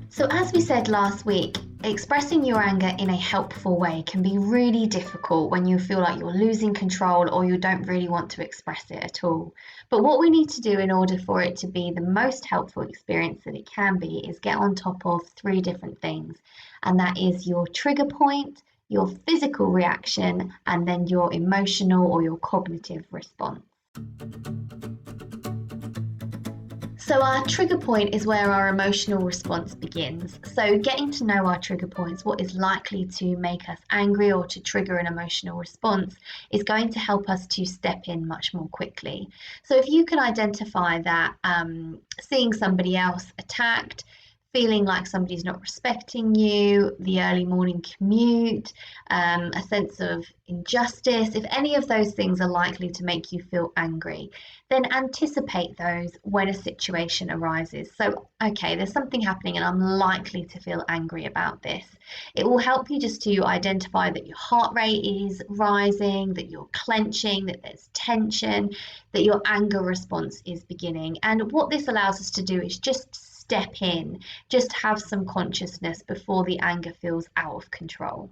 So, as we said last week, expressing your anger in a helpful way can be really difficult when you feel like you're losing control or you don't really want to express it at all. But what we need to do in order for it to be the most helpful experience that it can be is get on top of three different things, and that is your trigger point, your physical reaction, and then your emotional or your cognitive response. So, our trigger point is where our emotional response begins. So, getting to know our trigger points, what is likely to make us angry or to trigger an emotional response, is going to help us to step in much more quickly. So, if you can identify that seeing somebody else attacked, feeling like somebody's not respecting you, the early morning commute, a sense of injustice, if any of those things are likely to make you feel angry, then anticipate those when a situation arises. So, okay, there's something happening and I'm likely to feel angry about this. It will help you just to identify that your heart rate is rising, that you're clenching, that there's tension, that your anger response is beginning. And what this allows us to do is just step in, just have some consciousness before the anger feels out of control.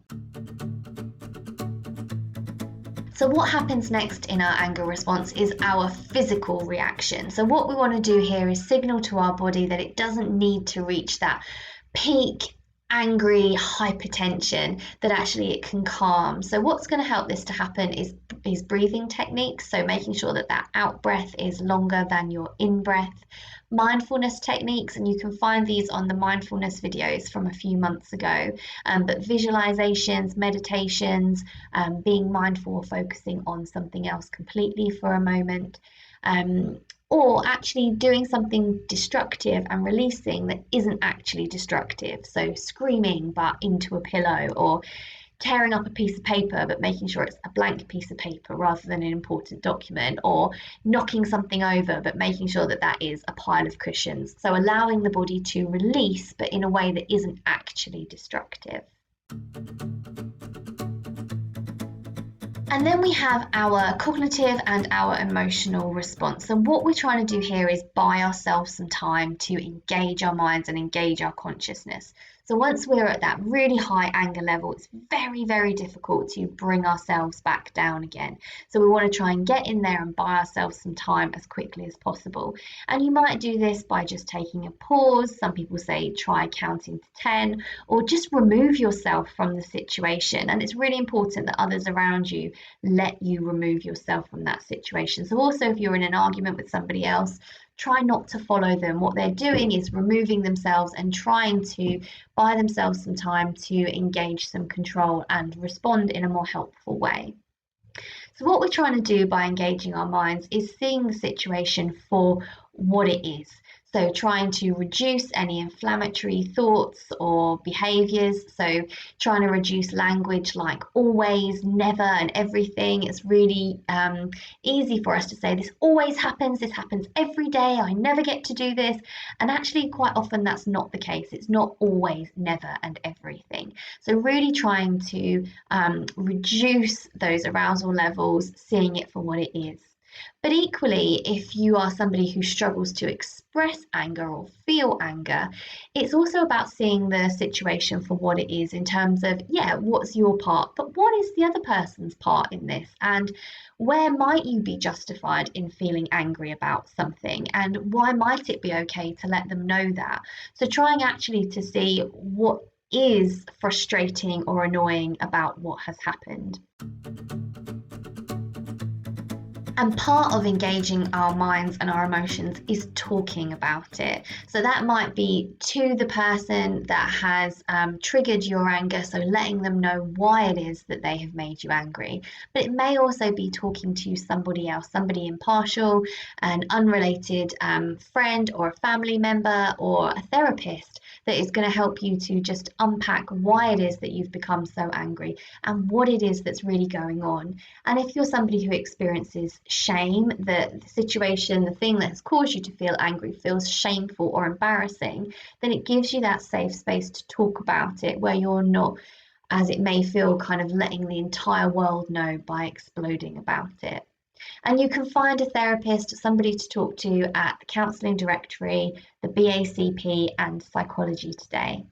So what happens next in our anger response is our physical reaction. So what we want to do here is signal to our body that it doesn't need to reach that peak angry hypertension, that actually it can calm. So what's going to help this to happen is breathing techniques, so making sure that that out breath is longer than your in breath. Mindfulness techniques, and you can find these on the mindfulness videos from a few months ago, but visualizations, meditations, being mindful or focusing on something else completely for a moment, or actually doing something destructive and releasing that isn't actually destructive. So screaming but into a pillow, or tearing up a piece of paper but making sure it's a blank piece of paper rather than an important document, or knocking something over but making sure that that is a pile of cushions. So allowing the body to release but in a way that isn't actually destructive. And then we have our cognitive and our emotional response. And what we're trying to do here is buy ourselves some time to engage our minds and engage our consciousness. So once we're at that really high anger level, it's very, very difficult to bring ourselves back down again. So we want to try and get in there and buy ourselves some time as quickly as possible. And you might do this by just taking a pause. Some people say try counting to 10, or just remove yourself from the situation. And it's really important that others around you let you remove yourself from that situation. So also, if you're in an argument with somebody else, try not to follow them. What they're doing is removing themselves and trying to buy themselves some time to engage some control and respond in a more helpful way. So what we're trying to do by engaging our minds is seeing the situation for what it is. So trying to reduce any inflammatory thoughts or behaviors. So trying to reduce language like always, never, and everything. It's really easy for us to say this always happens, this happens every day, I never get to do this. And actually quite often that's not the case. It's not always, never, and everything. So really trying to reduce those arousal levels, seeing it for what it is. But equally, if you are somebody who struggles to express anger or feel anger, it's also about seeing the situation for what it is in terms of, yeah, what's your part, but what is the other person's part in this? And where might you be justified in feeling angry about something? And why might it be okay to let them know that? So trying actually to see what is frustrating or annoying about what has happened. And part of engaging our minds and our emotions is talking about it. So that might be to the person that has triggered your anger, so letting them know why it is that they have made you angry. But it may also be talking to somebody else, somebody impartial, an unrelated friend or a family member or a therapist, that is going to help you to just unpack why it is that you've become so angry and what it is that's really going on. And if you're somebody who experiences shame, the situation, the thing that has caused you to feel angry feels shameful or embarrassing, then it gives you that safe space to talk about it, where you're not, as it may feel, kind of letting the entire world know by exploding about it. And you can find a therapist, somebody to talk to at the Counselling Directory, the BACP, and Psychology Today.